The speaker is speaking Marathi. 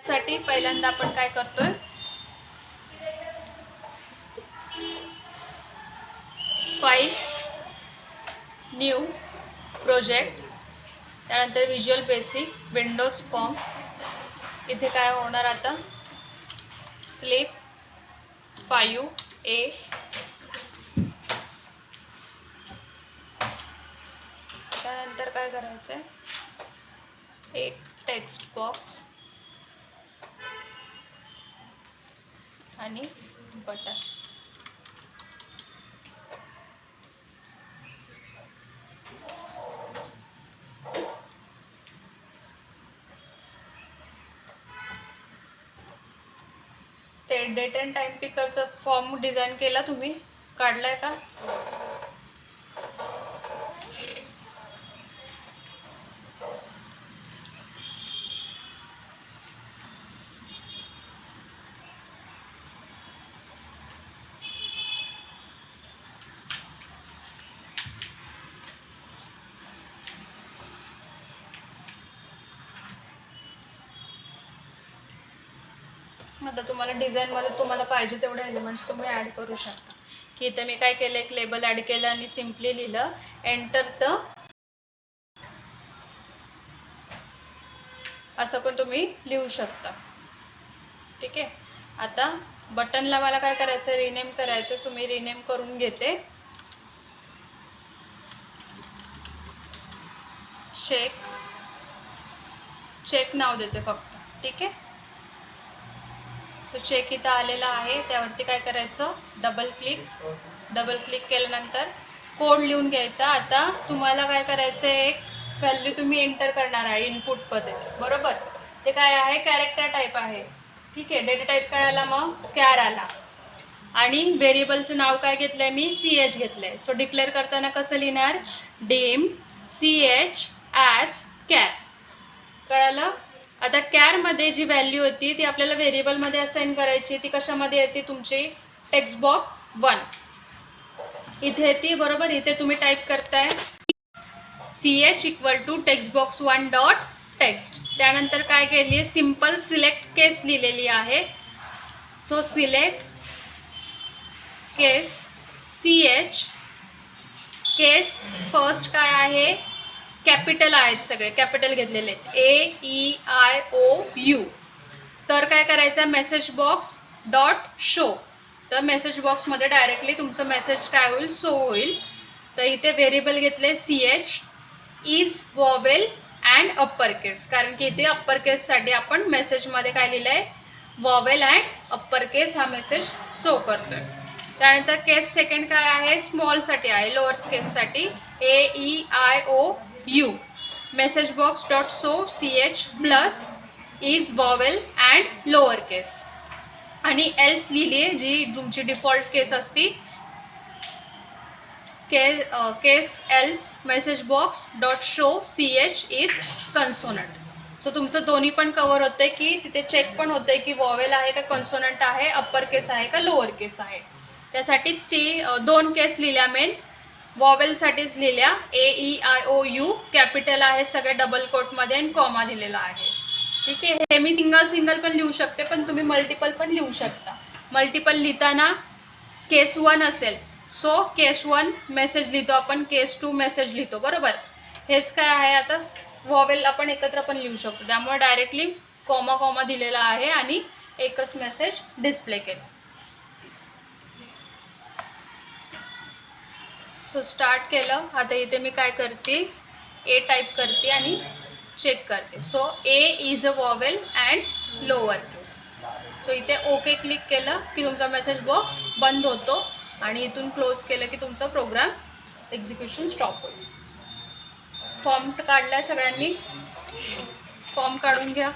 साठी पहिल्यांदा आपण काय करतोय, फाईल, न्यू, प्रोजेक्ट, त्यानंतर व्हिज्युअल बेसिक, विंडोज फॉर्म. इथे काय होणार आता, स्लिप 5A. त्यानंतर काय करायचं आहे, एक टेक्स्ट बॉक्स आणि बटन. ते डेट अँड टाइम पिकरचा फॉर्म डिझाईन केला तुम्ही, काढलाय का? आता तुम्हाला डिझाईनमध्ये तुम्हाला पाहिजे तेवढे एलिमेंट्स तुम्ही ॲड करू शकता. की इथे मी काय केलं, एक लेबल ॲड केलं आणि सिम्पली लिहिलं एंटर द, असं पण तुम्ही लिहू शकता. ठीक आहे. आता बटनला मला काय करायचं, रिनेम करायचं. सो मी रिनेम करून घेते, चेक नाव देते फक्त. ठीक आहे. सो चेक इथं आलेला आहे, त्यावरती काय करायचं, डबल क्लिक केल्यानंतर कोड लिहून घ्यायचा. आता तुम्हाला काय करायचं, एक व्हॅल्यू तुम्ही एंटर करणार आहे इनपुटमध्ये, बरोबर. ते काय आहे, कॅरेक्टर टाईप आहे. ठीक आहे. डेटा टाईप काय आला, मग कॅर आला. आणि व्हेरिएबलचं नाव काय घेतलं आहे मी, CH घेतलं आहे. सो डिक्लेअर करताना कसं लिहिणार, डिम CH ॲज कॅर. कळालं. आता कॅरमध्ये जी व्हॅल्यू होती ती आपल्याला व्हेरिएबलमध्ये असाइन करायची. ती कशामध्ये येते, तुमची टेक्स्ट बॉक्स 1 इथे येते, बरोबर. इथे तुम्ही टाईप करताय CH equal to text box 1 dot text. त्यानंतर काय केली आहे, सिम्पल सिलेक्ट केस लिहिलेली आहे. So select case CH, case first काय आहे, कॅपिटल आहेत, सगळे कॅपिटल घेतलेले आहेत, AEIOU. तर काय करायचं, मेसेज बॉक्स डॉट शो. तर मेसेज बॉक्समध्ये डायरेक्टली तुमचं मेसेज काय होईल, शो होईल. तर इथे व्हेरिएबल घेतले CH is vowel and upper case, कारण की इथे अप्पर केससाठी आपण मेसेजमध्ये काय लिहिलं आहे, वॉवेल अँड अप्पर केस हा मेसेज शो करतोय. त्यानंतर केस सेकंड काय आहे, स्मॉलसाठी आहे, लोअर्स केससाठी AEIOU. Message box dot show CH plus is vowel and lower case. आणि एल्स लिहिली आहे, जी तुमची डिफॉल्ट केस असती, case else message box dot show CH is consonant. So तुमचं दोन्ही पण कवर होतं आहे, की तिथे चेक पण होतं आहे की वॉवेल आहे का कन्सोनंट आहे, अप्पर केस आहे का लोअर केस आहे. त्यासाठी ती 2 केस लिहिल्या, मेन वॉवेलसाठीच लिहिल्या. AEIOU कॅपिटल आहे, सगळे डबल कोटमध्ये आणि कॉमा दिलेला आहे. ठीक आहे. हे मी सिंगल पण लिहू शकते, पण तुम्ही मल्टिपल पण लिहू शकता. मल्टिपल लिहिताना केस 1 असेल, सो केस 1 मेसेज लिहितो आपण, केस 2 मेसेज लिहितो, बरोबर. हेच काय आहे, आता वॉवेल आपण एकत्र पण लिहू शकतो. त्यामुळे डायरेक्टली कॉमा दिलेला आहे आणि एकच मेसेज डिस्प्ले केला. सो स्टार्ट केलं. आता इथे मी काय करते, A टाईप करते आणि चेक करते. So A is a vowel and lower case. So इथे ओके क्लिक केलं की तुमचा मेसेज बॉक्स बंद होतो आणि इथून क्लोज केलं की तुमचा प्रोग्राम एक्झिक्युशन स्टॉप होईल. फॉर्म काढला सगळ्यांनी, फॉर्म काढून घ्या.